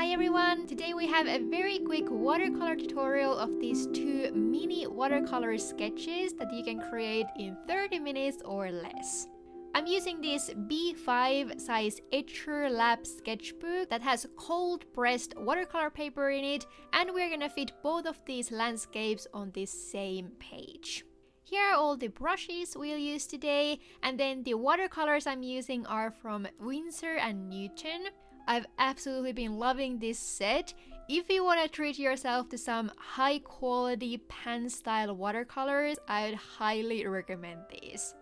Hi everyone! Today we have a very quick watercolor tutorial of these two mini watercolor sketches that you can create in 30 minutes or less. I'm using this B5 size Etchr lab sketchbook that has cold pressed watercolor paper in it, and we're gonna fit both of these landscapes on this same page. Here are all the brushes we'll use today, and then the watercolors I'm using are from Winsor and Newton. I've absolutely been loving this set. If you want to treat yourself to some high quality pan style watercolors, I would highly recommend these.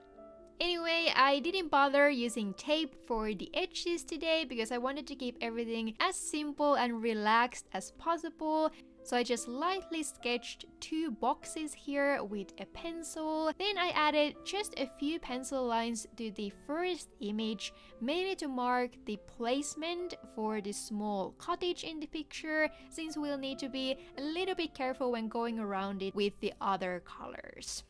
Anyway, I didn't bother using tape for the edges today because I wanted to keep everything as simple and relaxed as possible. So I just lightly sketched two boxes here with a pencil. Then I added just a few pencil lines to the first image, mainly to mark the placement for the small cottage in the picture, since we'll need to be a little bit careful when going around it with the other colors.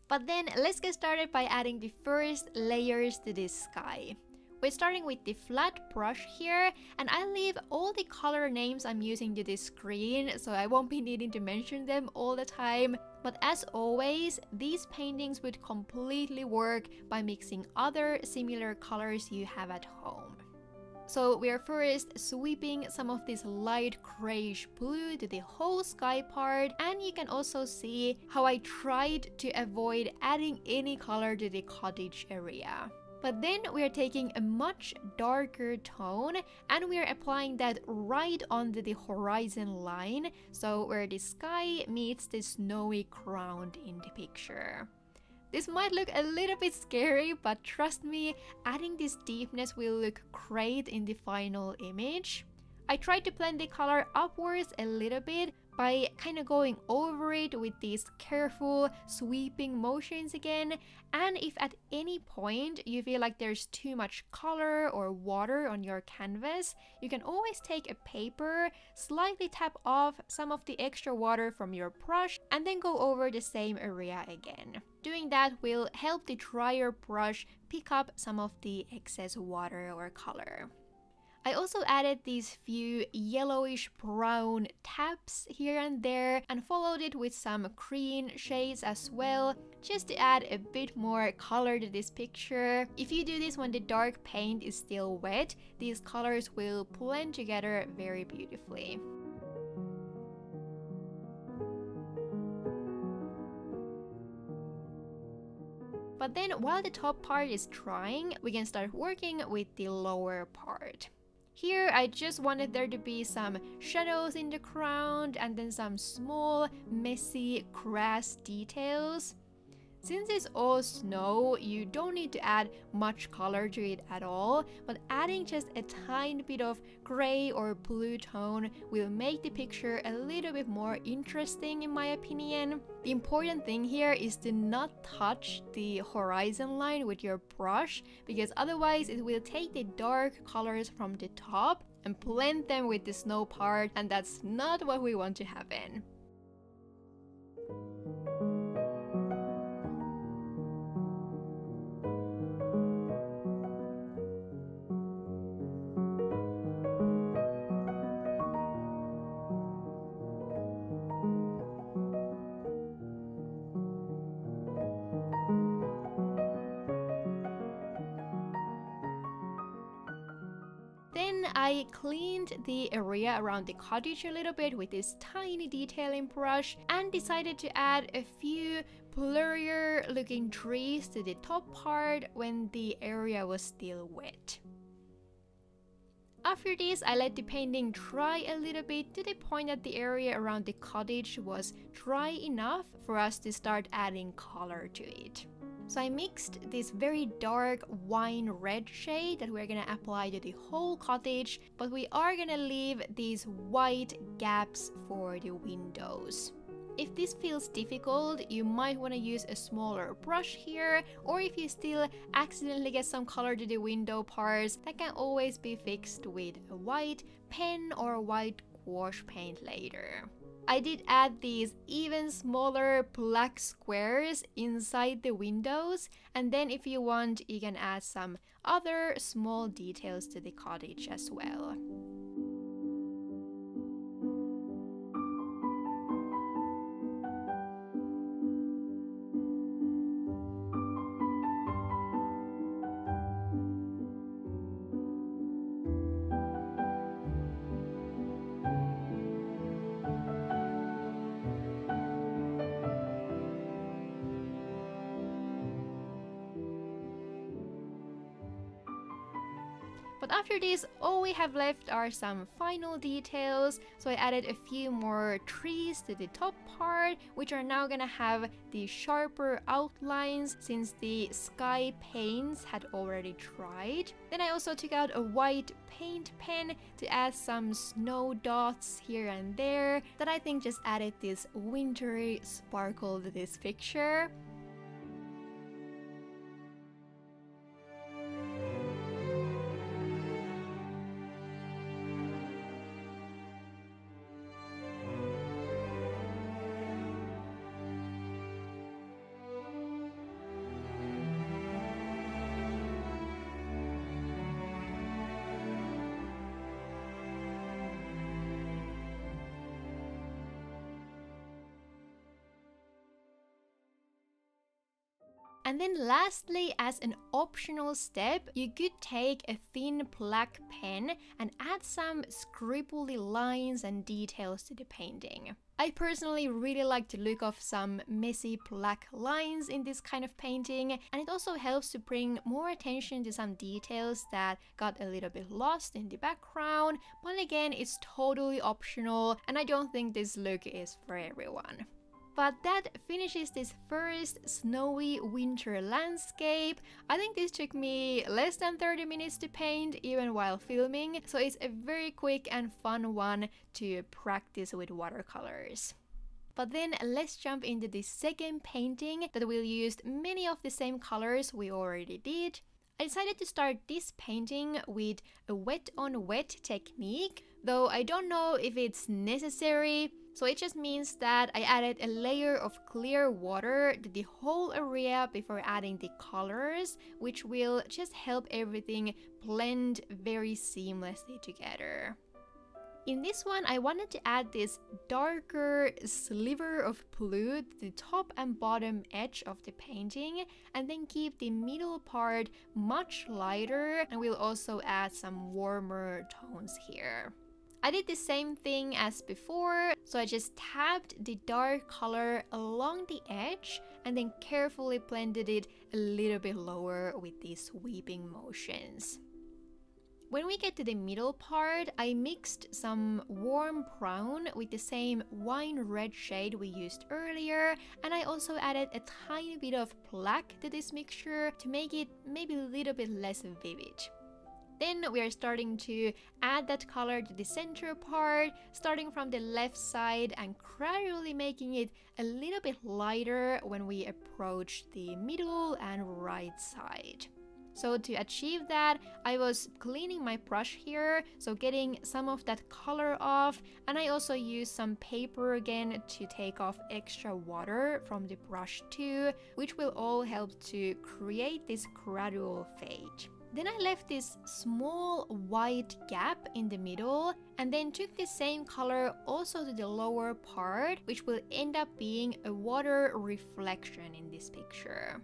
But then let's get started by adding the first layers to this sky. We're starting with the flat brush here, and I leave all the color names I'm using to this screen, so I won't be needing to mention them all the time. But as always, these paintings would completely work by mixing other similar colors you have at home. So we are first sweeping some of this light grayish blue to the whole sky part, and you can also see how I tried to avoid adding any color to the cottage area. But then we are taking a much darker tone and we are applying that right onto the horizon line, so where the sky meets the snowy ground in the picture. This might look a little bit scary, but trust me, adding this deepness will look great in the final image. I tried to blend the color upwards a little bit by kind of going over it with these careful sweeping motions again, and if at any point you feel like there's too much color or water on your canvas, you can always take a paper, slightly tap off some of the extra water from your brush, and then go over the same area again. Doing that will help the drier brush pick up some of the excess water or color. I also added these few yellowish brown taps here and there and followed it with some green shades as well, just to add a bit more color to this picture. If you do this when the dark paint is still wet, these colors will blend together very beautifully. But then while the top part is drying, we can start working with the lower part. Here I just wanted there to be some shadows in the ground and then some small messy grass details. Since it's all snow, you don't need to add much color to it at all, but adding just a tiny bit of gray or blue tone will make the picture a little bit more interesting in my opinion. The important thing here is to not touch the horizon line with your brush, because otherwise it will take the dark colors from the top and blend them with the snow part, and that's not what we want to happen. Then I cleaned the area around the cottage a little bit with this tiny detailing brush and decided to add a few blurrier looking trees to the top part when the area was still wet. After this, I let the painting dry a little bit to the point that the area around the cottage was dry enough for us to start adding color to it. So I mixed this very dark wine red shade that we're gonna apply to the whole cottage, but we are gonna leave these white gaps for the windows. If this feels difficult, you might want to use a smaller brush here, or if you still accidentally get some color to the window parts, that can always be fixed with a white pen or white gouache paint later. I did add these even smaller black squares inside the windows, and then if you want, you can add some other small details to the cottage as well. But after this, all we have left are some final details. So I added a few more trees to the top part, which are now gonna have the sharper outlines since the sky paints had already dried. Then I also took out a white paint pen to add some snow dots here and there that I think just added this wintry sparkle to this picture. And then lastly, as an optional step, you could take a thin black pen and add some scribbly lines and details to the painting. I personally really like the look of some messy black lines in this kind of painting, and it also helps to bring more attention to some details that got a little bit lost in the background, but again, it's totally optional and I don't think this look is for everyone. But that finishes this first snowy winter landscape. I think this took me less than 30 minutes to paint even while filming, so it's a very quick and fun one to practice with watercolors. But then let's jump into the second painting that will use many of the same colors we already did. I decided to start this painting with a wet on wet technique, though I don't know if it's necessary. So it just means that I added a layer of clear water to the whole area before adding the colors, which will just help everything blend very seamlessly together. In this one, I wanted to add this darker sliver of blue to the top and bottom edge of the painting, and then keep the middle part much lighter, and we'll also add some warmer tones here. I did the same thing as before, so I just tapped the dark color along the edge and then carefully blended it a little bit lower with these sweeping motions. When we get to the middle part, I mixed some warm brown with the same wine red shade we used earlier, and I also added a tiny bit of black to this mixture to make it maybe a little bit less vivid. Then we are starting to add that color to the center part, starting from the left side and gradually making it a little bit lighter when we approach the middle and right side. So to achieve that, I was cleaning my brush here, so getting some of that color off, and I also used some paper again to take off extra water from the brush too, which will all help to create this gradual fade. Then I left this small white gap in the middle and then took the same color also to the lower part, which will end up being a water reflection in this picture.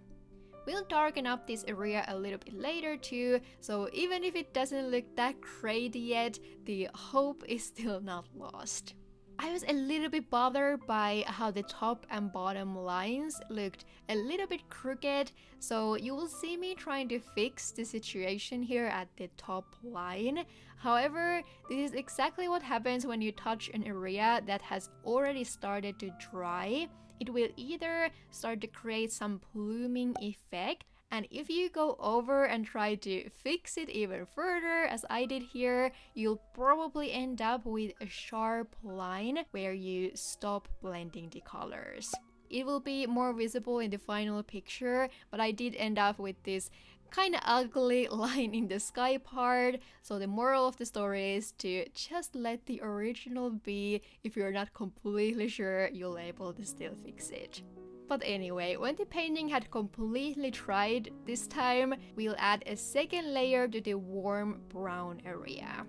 We'll darken up this area a little bit later too, so even if it doesn't look that great yet, the hope is still not lost. I was a little bit bothered by how the top and bottom lines looked a little bit crooked, so you will see me trying to fix the situation here at the top line. However, this is exactly what happens when you touch an area that has already started to dry. It will either start to create some pluming effect, and if you go over and try to fix it even further, as I did here, you'll probably end up with a sharp line where you stop blending the colors. It will be more visible in the final picture, but I did end up with this kind of ugly line in the sky part, so the moral of the story is to just let the original be. If you're not completely sure, you'll be able to still fix it. But anyway, when the painting had completely dried this time, we'll add a second layer to the warm brown area.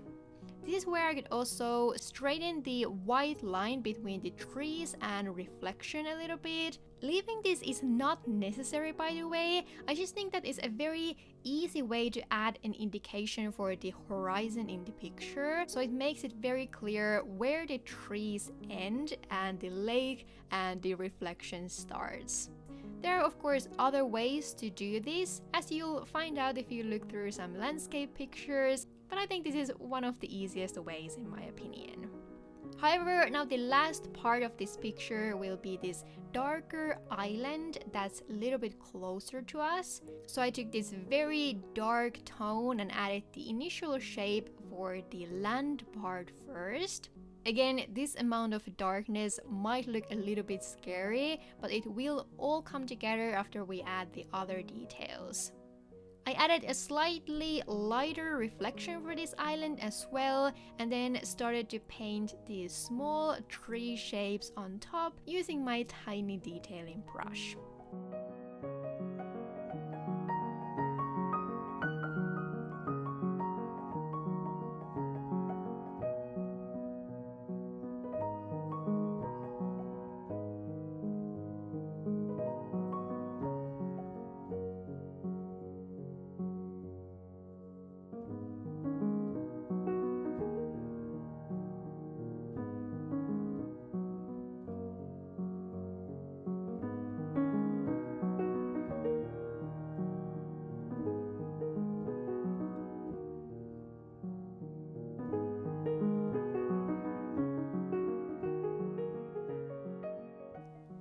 This is where I could also straighten the white line between the trees and reflection a little bit. Leaving this is not necessary, by the way. I just think that it's a very easy way to add an indication for the horizon in the picture, so it makes it very clear where the trees end and the lake and the reflection starts. There are of course other ways to do this, as you'll find out if you look through some landscape pictures. but I think this is one of the easiest ways in my opinion. However, now the last part of this picture will be this darker island that's a little bit closer to us. So I took this very dark tone and added the initial shape for the land part first. Again, this amount of darkness might look a little bit scary, but it will all come together after we add the other details. I added a slightly lighter reflection for this island as well, and then started to paint these small tree shapes on top using my tiny detailing brush.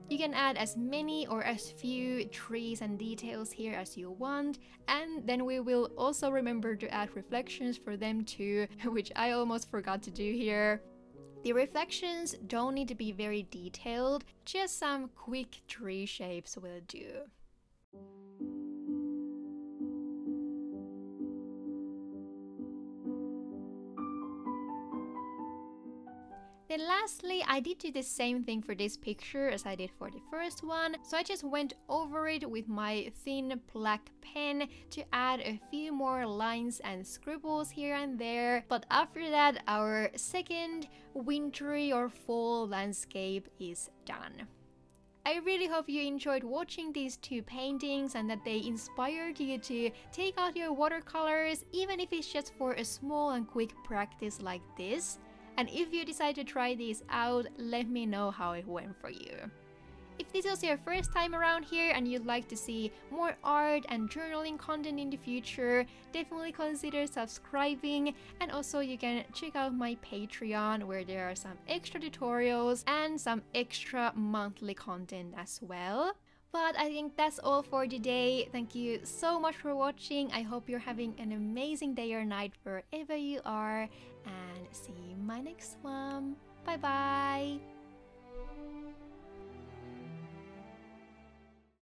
You can add as many or as few trees and details here as you want, and then we will also remember to add reflections for them too, which I almost forgot to do here. The reflections don't need to be very detailed, just some quick tree shapes will do. Then lastly, I did do the same thing for this picture as I did for the first one, so I just went over it with my thin black pen to add a few more lines and scribbles here and there, but after that our second wintry or fall landscape is done. I really hope you enjoyed watching these two paintings and that they inspired you to take out your watercolors, even if it's just for a small and quick practice like this. And if you decide to try these out, let me know how it went for you. If this was your first time around here and you'd like to see more art and journaling content in the future, definitely consider subscribing, and also you can check out my Patreon where there are some extra tutorials and some extra monthly content as well. But I think that's all for today. Thank you so much for watching. I hope you're having an amazing day or night wherever you are, and see you in my next one. Bye bye!